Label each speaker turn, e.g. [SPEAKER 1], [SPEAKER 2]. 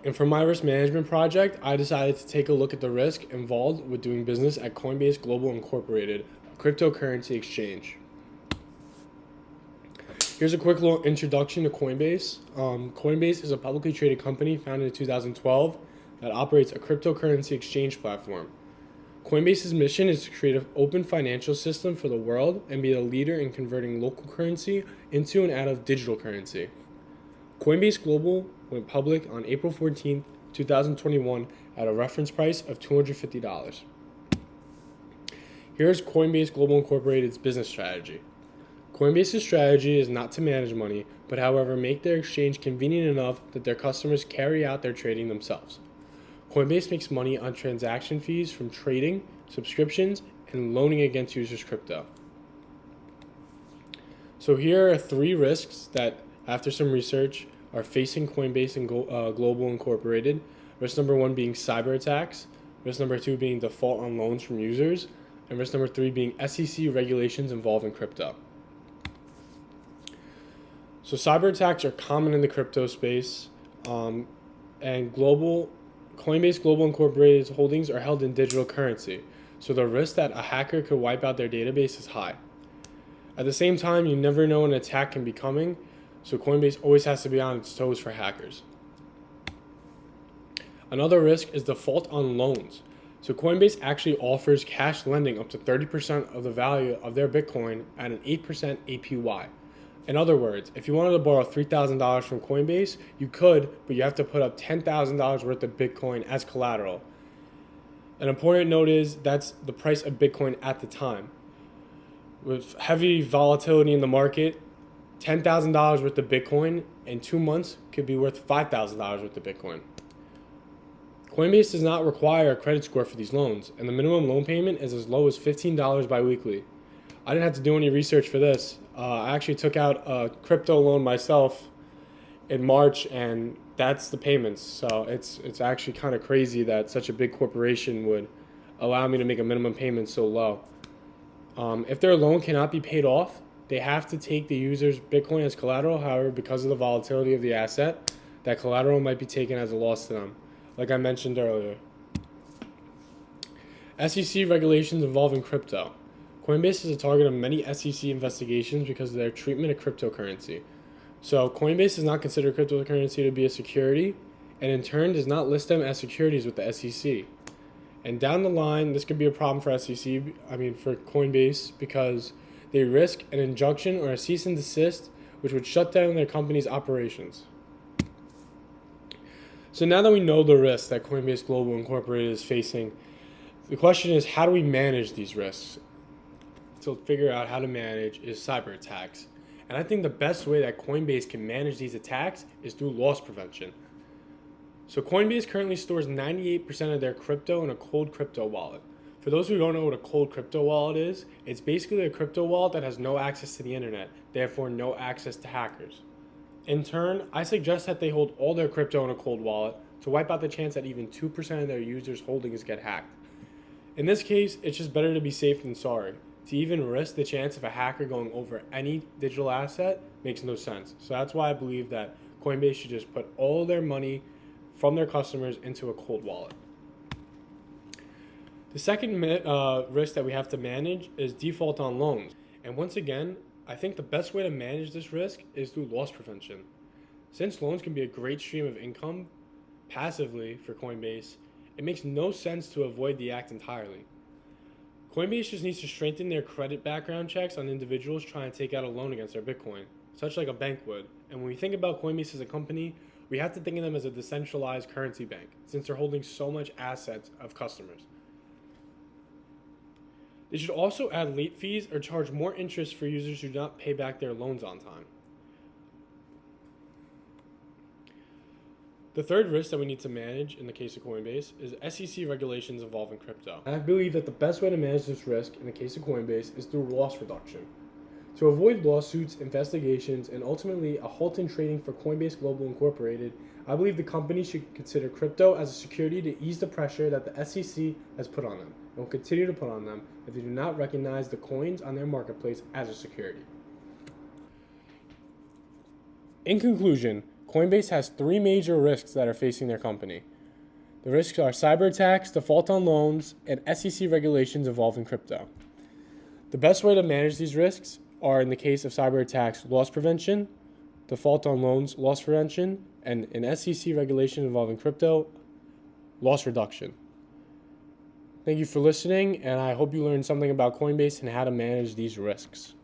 [SPEAKER 1] and for my risk management project, I decided to take a look at the risk involved with doing business at Coinbase Global Incorporated, a cryptocurrency exchange. Here's a quick little introduction to Coinbase. Coinbase is a publicly traded company founded in 2012 that operates a cryptocurrency exchange platform. Coinbase's mission is to create an open financial system for the world and be a leader in converting local currency into and out of digital currency. Coinbase Global went public on April 14, 2021 at a reference price of $250. Here's Coinbase Global Incorporated's business strategy. Coinbase's strategy is not to manage money, but however make their exchange convenient enough that their customers carry out their trading themselves. Coinbase makes money on transaction fees from trading, subscriptions, and loaning against users' crypto. So here are 3 risks that, after some research, are facing Coinbase and Global Incorporated. Risk number 1 being cyber attacks, risk number 2 being default on loans from users, and risk number 3 being SEC regulations involving crypto. So cyber attacks are common in the crypto space, and Coinbase Global Incorporated's holdings are held in digital currency, so the risk that a hacker could wipe out their database is high. At the same time, you never know when an attack can be coming, so Coinbase always has to be on its toes for hackers. Another risk is default on loans. So Coinbase actually offers cash lending up to 30% of the value of their Bitcoin at an 8% APY. In other words, if you wanted to borrow $3,000 from Coinbase, you could, but you have to put up $10,000 worth of Bitcoin as collateral. An important note is that's the price of Bitcoin at the time. With heavy volatility in the market, $10,000 worth of Bitcoin in 2 months could be worth $5,000 worth of Bitcoin. Coinbase does not require a credit score for these loans, and the minimum loan payment is as low as $15 biweekly. I didn't have to do any research for this. I actually took out a crypto loan myself in March, and that's the payments. So it's actually kind of crazy that such a big corporation would allow me to make a minimum payment so low. If their loan cannot be paid off, they have to take the user's Bitcoin as collateral. However, because of the volatility of the asset, that collateral might be taken as a loss to them, like I mentioned earlier. SEC regulations involving crypto. Coinbase is a target of many SEC investigations because of their treatment of cryptocurrency. So Coinbase does not consider cryptocurrency to be a security, and in turn does not list them as securities with the SEC. And down the line, this could be a problem for for Coinbase, because they risk an injunction or a cease and desist, which would shut down their company's operations. So now that we know the risks that Coinbase Global Incorporated is facing, the question is, how do we manage these risks? To figure out how to manage is cyber attacks. And I think the best way that Coinbase can manage these attacks is through loss prevention. So Coinbase currently stores 98% of their crypto in a cold crypto wallet. For those who don't know what a cold crypto wallet is, it's basically a crypto wallet that has no access to the internet, therefore no access to hackers. In turn, I suggest that they hold all their crypto in a cold wallet to wipe out the chance that even 2% of their users' holdings get hacked. In this case, it's just better to be safe than sorry. To even risk the chance of a hacker going over any digital asset makes no sense. So that's why I believe that Coinbase should just put all their money from their customers into a cold wallet. The second risk that we have to manage is default on loans. And once again, I think the best way to manage this risk is through loss prevention. Since loans can be a great stream of income passively for Coinbase, it makes no sense to avoid the act entirely. Coinbase just needs to strengthen their credit background checks on individuals trying to take out a loan against their Bitcoin, such like a bank would. And when we think about Coinbase as a company, we have to think of them as a decentralized currency bank, since they're holding so much assets of customers. They should also add late fees or charge more interest for users who do not pay back their loans on time. The third risk that we need to manage in the case of Coinbase is SEC regulations involving crypto. I believe that the best way to manage this risk in the case of Coinbase is through loss reduction. To avoid lawsuits, investigations, and ultimately a halt in trading for Coinbase Global Incorporated, I believe the company should consider crypto as a security to ease the pressure that the SEC has put on them and will continue to put on them if they do not recognize the coins on their marketplace as a security. In conclusion, Coinbase has three major risks that are facing their company. The risks are cyber attacks, default on loans, and SEC regulations involving crypto. The best way to manage these risks are, in the case of cyber attacks, loss prevention, default on loans, loss prevention, and an SEC regulation involving crypto, loss reduction. Thank you for listening, and I hope you learned something about Coinbase and how to manage these risks.